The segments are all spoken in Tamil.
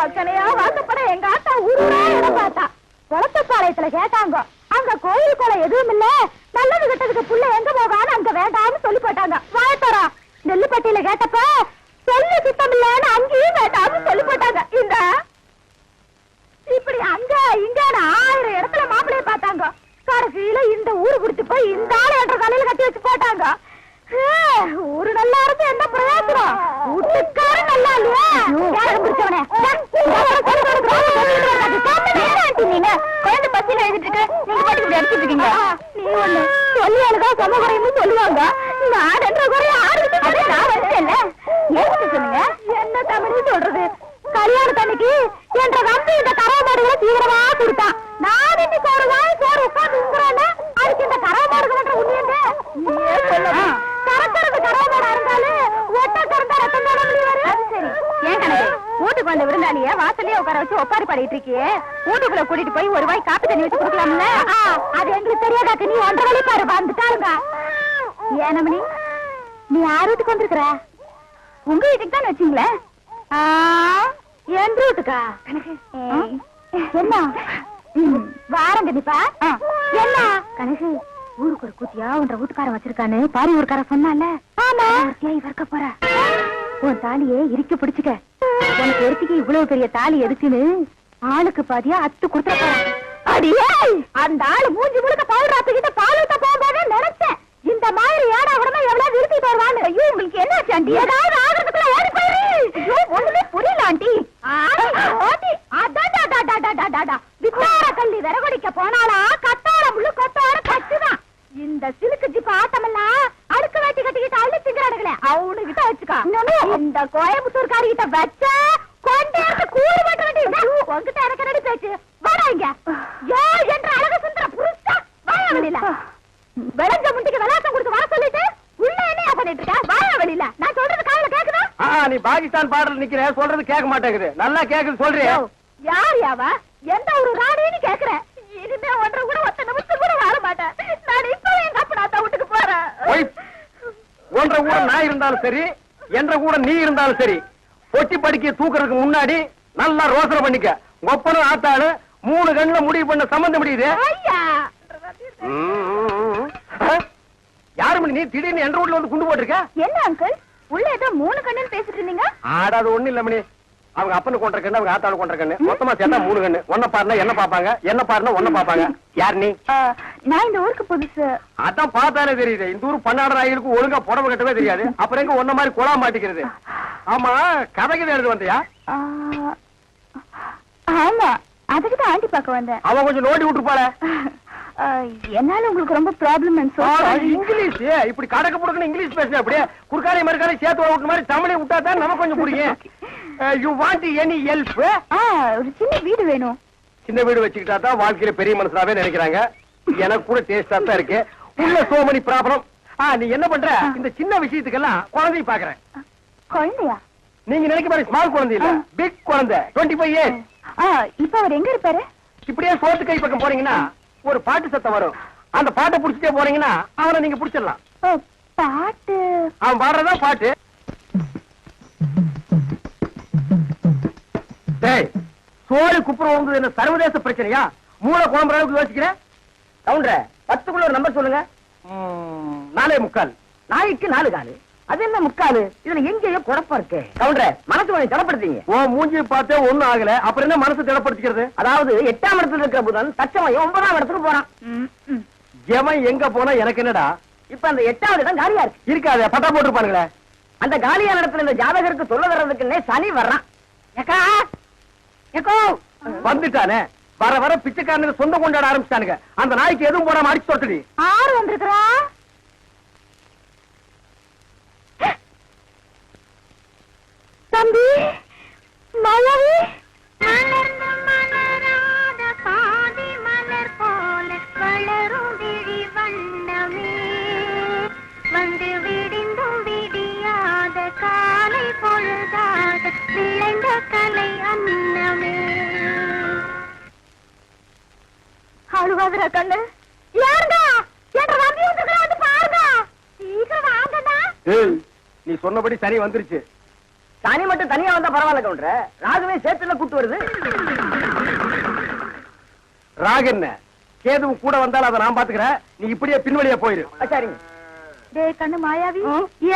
வக்கனையா வாக்கப்பட எங்க ஆத்தா ஊரூரா இடம் பார்த்தா. குளத்துப்பாளையத்துல கேட்டாங்க, அங்க கோயில் குளம் எதுவும் இல்ல, நல்லது கெட்டதுக்கு புள்ள எங்க போகான்னு அங்க வேண்டாம்னு சொல்லி போட்டாங்க. வாயத்தோரா நெல்லுப்பட்டியில கேட்டப்ப சொல்லி சுத்தம் இல்லன்னு அங்கேயும் வேண்டாம்னு சொல்லி போட்டாங்க. இந்த இப்படி அங்க இங்க 1000 இடத்துல மாப்பிள்ளைய பார்த்தாங்க. கடைசியில இந்த ஊரு குடிச்சு போய் இந்த ஆளு என்ற தலையில கட்டி வச்சு போட்டாங்க. ஊரு நல்லா இருந்து என்ன பிரயோஜனம்? வீட்டுக்காரன் நல்லா இல்லையா? குழந்தை பத்தியில எழுதிட்டு இருக்க, நீங்க பாட்டுக்கு அடிச்சுட்டு இருக்கீங்க. நீ ஒண்ணு சொல்லி அழுதா சமகுறைன்னு சொல்லுவாங்க. நான் 2 குறைய 6 நான் வச்சேன்ல. ஏன்னு சொல்லுங்க, என்ன தமிழ் சொல்றது? கல்யாணத்தன்னைக்கு என்ற தம்பி இந்த கரமாடுகளை தீவிரமா கொடுத்தான். நான் இன்னைக்கு ஒரு வாய் சோறு உட்காந்து உங்குறேன்னு அதுக்கு இந்த கரமாடுகள் உண்மையுண்டு நீயே சொல்லலாம். கரக்கிறது கரமாடா இருந்தாலும் ஒட்ட கறந்தா ரத்தம் போட முடியாது. சரி, ஏன் கணக்கு வீட்டுக்கு வந்த விருந்தாளிய வாசல்லே உட்கார வச்சு ஒப்பாரி பாடிட்டு இருக்கியே, வீட்டுக்குள்ள கூட்டிட்டு போய் ஒரு வாய் காப்பி தண்ணி வச்சு கொடுக்கலாம்ல? அது எங்களுக்கு தெரியாதாக்கு நீ 1.5 வழி பாரு வந்துட்டாருங்க. ஏனமணி, நீ யார் வீட்டுக்கு வந்திருக்கிற? உங்க வீட்டுக்கு தான் வச்சீங்களேன். என் வீட்டுக்கா? என்ன வாரம் கண்டிப்பா என்ன கணக்கு? ஊருக்கு ஒரு கூத்தியா உன்ற வீட்டுக்காரன் வச்சிருக்கானு பாரி ஊருக்கார சொன்னால. ஆமா, வர்க்க போற உன் தாலியே இறுக்கி பிடிச்சுக்க. உனக்கு ஒருத்திக்கு இவ்வளவு பெரிய தாலி எதுக்குன்னு ஆளுக்கு பாதியா அத்து கொடுத்துட போற. அடியே, அந்த ஆளு மூஞ்சி முழுக்க பவுடர் ஆத்துக்கிட்ட பால் ஊத்த போகும்போதே நினைச்சேன் இந்த மாதிரி ஏடா உடனே எவ்வளவு விருத்திட்டு வருவான்னு. ஐயோ, உங்களுக்கு என்ன ஆண்டி? ஏதாவது ஆகிறதுக்குள்ள ஓடி போயிரு. ஐயோ, ஒண்ணுமே புரியல ஆண்டி. வித்தார கல்லி விறகுடிக்க போனாலா கத்தார முழு கொத்தார கட்டுதான். இந்த சிலுக்கு ஜிப்பு ஆட்டமெல்லாம் அடுக்கு வேட்டி கட்டிக்கிட்டு அள்ளி திங்கிறானுங்களே, அவனு கிட்ட வச்சுக்கா. இந்த கோயம்புத்தூர்காரி கிட்ட வச்ச கொண்டே கூறு மட்டும் உங்ககிட்ட எனக்கு ரெடி பேச்சு. வாடா இங்க. யோ என்ற அழக சுந்தர புருஷா வாயா வெளியில. விளைஞ்ச முட்டிக்கு விளாசம் கொடுத்து வர சொல்லிட்டு உள்ள என்ன பண்ணிட்டு இருக்க? வாயா வெளியில. நான் சொல்றது காதுல கேக்குதா? நீ பாகிஸ்தான் பாடல் நிக்கிற, சொல்றது கேட்க மாட்டேங்குது. நல்லா கேக்குது சொல்றியா? யார் யாவா? எந்த ஒரு ராணின்னு கேக்குறேன். இனிமே ஒன்றை கூட ஒத்த நிமிஷம் கூட வாழ மாட்டேன். நான் இப்ப எங்க அப்பா வீட்டுக்கு போறேன். ஒன்றை கூட நான் இருந்தாலும் சரி, என்ற கூட நீ இருந்தாலும் சரி, பொட்டி படிக்க தூக்குறதுக்கு முன்னாடி நல்லா ரோசனை பண்ணிக்க. ஒப்பனும் ஆத்தாளு 3 கண்ணுல முடிவு பண்ண சம்பந்தம் முடியுது. யாரு மணி நீ திடீர்னு என்ற வீட்டுல வந்து குண்டு போட்டிருக்க? என்ன அங்கிள், உள்ள ஏதோ 3 கண்ணுன்னு பேசிட்டு இருந்தீங்க? ஆடாது ஒண்ணு இல்ல மணி. அவங்க அப்பனு கொண்ட கண்ணு, அவங்க ஆத்தாளு கொண்ட கண்ணு, மொத்தமா சேர்த்தா 3 கண்ணு. ஒன்ன பாருனா என்ன பாப்பாங்க, என்ன பாருனா ஒன்ன பாப்பாங்க. யார் நீ? நான் இந்த ஊருக்கு புதுசு. அதான் பார்த்தாலே தெரியுது. இந்த ஊர் பன்னாடு ராய்களுக்கு ஒழுங்கா புடவை கட்டவே தெரியாது. அப்புறம் எங்க ஒன்ன மாதிரி குழா மாட்டிக்கிறது? ஆமா, கதைக்கு எழுது வந்தியா? ஆமா, அதுக்குதான் ஆண்டி பார்க்க வந்தேன். அவன் கொஞ்சம் நோண்டி விட்டுருப்பாள. என்னால உங்களுக்கு ரொம்ப ப்ராப்ளம். இங்கிலீஷ் இப்படி கடக்க புடுக்கணும் இங்கிலீஷ் பேசுன அப்படியே குறுக்காலை மறுக்காலை சேர்த்து விட்டு மாதிரி தமிழை விட்டா தான் நமக்கு கொஞ்சம் பிடிக்கும். You want any help? ஒரு சின்ன வீடு வேணும். சின்ன வீடு வச்சுக்கிட்டா தான் வாழ்க்கையில பெரிய மனசாவே நினைக்கிறாங்க. எனக்கு கூட டேஸ்டா தான் இருக்கு. உள்ள சோ many ப்ராப்ளம். நீ என்ன பண்ற? இந்த சின்ன விஷயத்துக்கெல்லாம் குழந்தைய பாக்குறேன். குழந்தையா? நீங்க நினைக்க மாதிரி ஸ்மால் குழந்தை இல்ல, பிக் குழந்தை. 25 years. இப்ப அவர் எங்க இருப்பாரு? இப்படியே சோத்து கை பக்கம் போறீங்கன்னா ஒரு பாட்டு சத்தம் வரும். அந்த பாட்டை புடிச்சிட்டே போறீங்கன்னா அவனை நீங்க புடிச்சிடலாம். பாட்டு? அவன் பாடுறதா பாட்டு. சோறு குப்புறம் என்ன சர்வதேச பிரச்சனையா? மூளை குழம்புற அளவுக்கு யோசிக்கிறேன். கவுண்டர 10க்குள்ள ஒரு நம்பர் சொல்லுங்க. 4.25. நாய்க்கு 4 காலு. அது என்ன முக்காலு? இதுல எங்கேயோ குழப்பம் இருக்கு. கவுண்டர மனசு கொஞ்சம் திடப்படுத்தீங்க. ஓ மூஞ்சி பார்த்தே ஒண்ணும் ஆகல, அப்புறம் என்ன மனசு திடப்படுத்திக்கிறது? அதாவது 8ஆம் இடத்துல இருக்கிற புதன் தச்சமயம் 9ஆம் இடத்துக்கு போறான். எவன் எங்க போனா எனக்கு என்னடா? இப்ப அந்த 8வது இடம் காலியா இருக்கு. இருக்காது, பட்டா போட்டுருப்பானுங்களே. அந்த காலியான இடத்துல இந்த ஜாதகருக்கு சொல்ல வர்றதுக்குன்னே சனி வர்றான். வந்துட்டானே, வர வர பிச்சைக்காரனுக்கு சொந்த கொண்டாட ஆரம்பிச்சானுங்க. அந்த நாய்க்கு எதுவும் போடாம அடிச்சு தொட்டுடி. ஆறு வந்திருக்கிறா. தம்பி மலவி மலர்ந்த மலராத பாதி மலர் போல வளரும் விழி வண்ணமே வந்து விடிந்தும் விடியாத காலை பொழுதாக விளைந்த கலை அன்னமே. அழுவாதுரா கண்ணு. யாருங்க என்ற தம்பி வந்து பாருங்க. சீக்கிரம் வாங்கடா. நீ சொன்னபடி சரி வந்துருச்சு. தனி மட்டும் தனியா வந்தா பரவாயில்ல கவுண்டர, ராகுவே சேர்த்துல கூட்டு வருது. ராகு என்ன கேதுவும் கூட வந்தாலும் அதை நான் பாத்துக்கிறேன், நீ இப்படியே பின்வழியா போயிரு. சரிங்க. டேய் கண்ணு மாயாவி,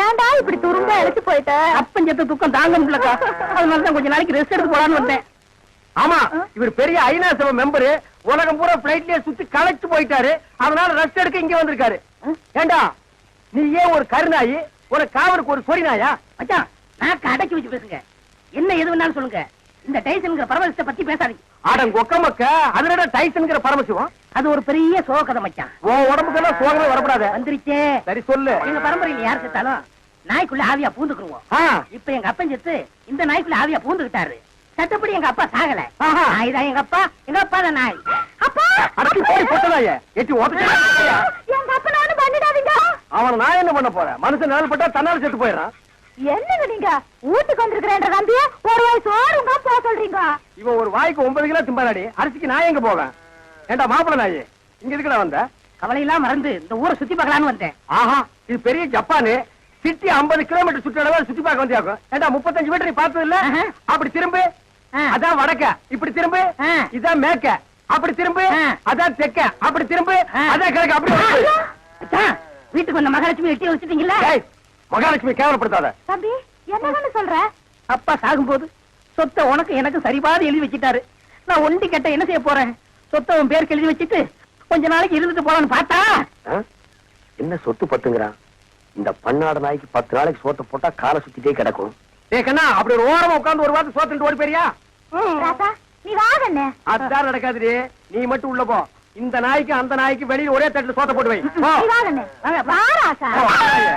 ஏன்டா இப்படி துரும்ப எடுத்து போயிட்ட? அப்பஞ்சத்த துக்கம் தாங்க முடியலக்கா, அதனாலதான் கொஞ்ச நாளைக்கு ரெஸ்ட் எடுத்து போலான்னு வந்தேன். ஆமா, இவர் பெரிய ஐநா சபை மெம்பரு, உலகம் பூரா பிளைட்லயே சுத்தி களைச்சு போயிட்டாரு, அதனால ரெஸ்ட் எடுக்க இங்க வந்திருக்காரு. ஏண்டா நீ ஏன் ஒரு கருநாயி, ஒரு காவலுக்கு ஒரு சொறி நாயா? மச்சான், நான் அடக்கி வச்சு பேசுங்க. என்ன எது வேணாலும் சொல்லுங்க. இந்த டைசன்ங்கிற பரமசிவத்தை பத்தி பேசாதீங்க. ஆடம் கொக்கமக்க அதுல டைசன்ங்கிற பரமசிவம், அது ஒரு பெரிய சோகதை மச்சான். உன் உடம்புக்கெல்லாம் சோகமே வரக்கூடாது. வந்துருச்சே. சரி சொல்லு. எங்க பரம்பரையில யார் செத்தாலும் நாய்க்குள்ள ஆவியா பூந்துக்குருவோம். ஆ, இப்ப எங்க அப்பன் செத்து இந்த நாய்க்குள்ள ஆவியா பூந்துக்கிட்டாரு. சட்டப்படி எங்க அப்பா சாகல. ஆஹா. நாய் தான் எங்க அப்பா தான் நாய். அப்பா அடக்கி போய் போட்டதாயே எட்டி ஓட்டு. எங்க அப்பனானு பண்ணிடாதீங்க. அவன் நான் என்ன பண்ண போறேன்? மனுஷன் நிழல் பட்டா தன்னால செத்து போயிடறான். என்னங்க நீங்க வீட்டுக்கு வந்திருக்கிறேன்ற நம்பிய ஒரு வாய் சோறுங்க போக சொல்றீங்க? இவன் ஒரு வாய்க்கு 9 கிலோ திம்பாடி, அரிசிக்கு நான் எங்க போவேன்? ஏண்டா மாப்பிள்ள நாயே, இங்க எதுக்குடா வந்த? கவலையெல்லாம் மறந்து இந்த ஊரை சுத்தி பார்க்கலான்னு வந்தேன். ஆஹா, இது பெரிய ஜப்பானு, சிட்டி 50 கிலோமீட்டர் சுற்றளவு சுத்தி பார்க்க வந்தியாக்கும். ஏண்டா 35 மீட்டர் நீ பார்த்தது இல்ல? ஆஹா. அப்படி திரும்பு, அதான் வடக்க. இப்படி திரும்பு, ஆ. இதான் மேற்க. அப்படி திரும்பு, ஆ. அதான் தெற்க. அப்படி திரும்பு, ஆ. அதான் கிழக்கு. அப்படி ஐயோ! மச்சான், வீட்டுக்கு வந்த மகாலட்சுமி எட்டி வச்சுட்டீங்களா? ஏய், மகாலட்சுமி கேவலப்படுத்தாத. தம்பி என்னன்னு சொல்ற? அப்பா சாகும்போது சொத்தை உனக்கு எனக்கு சரிபாதி எழுதி வச்சிட்டாரு. நான் ஒண்டி கட்ட என்ன செய்ய போறேன்? சொத்தை உன் பேருக்கு எழுதி வச்சுட்டு கொஞ்ச நாளைக்கு இருந்துட்டு போலான்னு பார்த்தா என்ன சொத்து பத்துங்கிறான்? இந்த பன்னாடு நாய்க்கு 10 நாளைக்கு சோத்த போட்டா காலை சுத்திட்டே கிடக்கும். ஏய் கண்ணா, அப்படி ஒரு ஓரமா உட்கார்ந்து ஒரு வாரத்துக்கு சோத்துட்டு ஓடி போறியா? ராசா நீ வாங்கண்ணே. அதுதான் நடக்காதுடி, நீ மட்டும் உள்ள போ. இந்த நாய்க்கு அந்த நாய்க்கு வெளியே ஒரே தட்டுல சோத்த போட்டு வை. போ. நீ வாங்கண்ணே. வாங்க, வா ராசா. போ, வாங்க.